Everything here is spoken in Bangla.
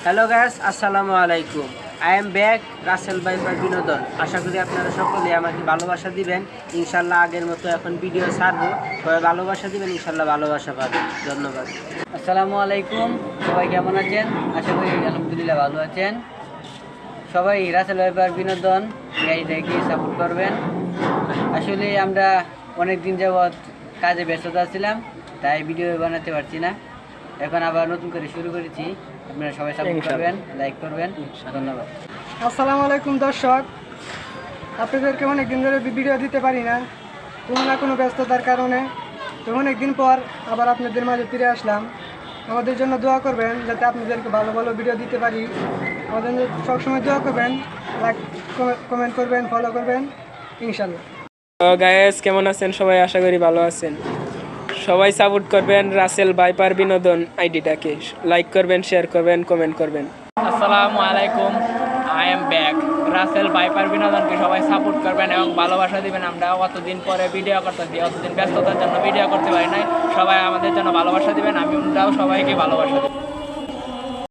হ্যালো গাইস, আসসালামু আলাইকুম। I am back Russell Viper বিনোদন। আশা করি আপনারা সকলে আমাকে ভালোবাসা দিবেন। ইনশাল্লাহ আগের মতো এখন ভিডিও ছাড়বো। সবাই ভালোবাসা দিবেন, ইনশাল্লাহ ভালোবাসা পাবেন। ধন্যবাদ। আসসালামু আলাইকুম, সবাই কেমন আছেন? আশা করি আলহামদুলিল্লাহ ভালো আছেন। সবাই রাসেল ভাইপার বিনোদন গাড়িটাকে সাপোর্ট করবেন। আসলে আমরা অনেক দিন যাবৎ কাজে ব্যস্ততা ছিলাম, তাই ভিডিও বানাতে পারছি না। এখন আবার নতুন করে শুরু করেছি। আপনারা সবাই সাপোর্ট করবেন, লাইক করবেন। ধন্যবাদ। আসসালামু আলাইকুম দর্শক, আপনাদেরকে অনেক দিন ধরে ভিডিও দিতে পারি না, কোনো না কোনো ব্যস্ততার কারণে। তো অনেক দিন পর আবার আপনাদের মাঝে ফিরে আসলাম। আমাদের জন্য দোয়া করবেন যাতে আপনাদেরকে ভালো ভালো ভিডিও দিতে পারি। আমাদের জন্য সবসময় দোয়া করবেন, লাইক কমেন্ট করবেন, ফলো করবেন ইনশাল্লাহ। তো গায়েস কেমন আছেন সবাই? আশা করি ভালো আছেন। সবাই সাপোর্ট করবেন রাসেল ভাইপার বিনোদন আইডিটাকে, লাইক করবেন, শেয়ার করবেন, কমেন্ট করবেন। আসসালামু আলাইকুম, I am back Russell Viper বিনোদনকে সবাই সাপোর্ট করবেন এবং ভালোবাসা দিবেন। আমরা অতদিন পরে ভিডিও করতেছি, অতদিন ব্যস্ততার জন্য ভিডিও করতে পারি নাই। সবাই আমাদের জন্য ভালোবাসা দিবেন, আমরাও সবাইকে ভালোবাসা দিই।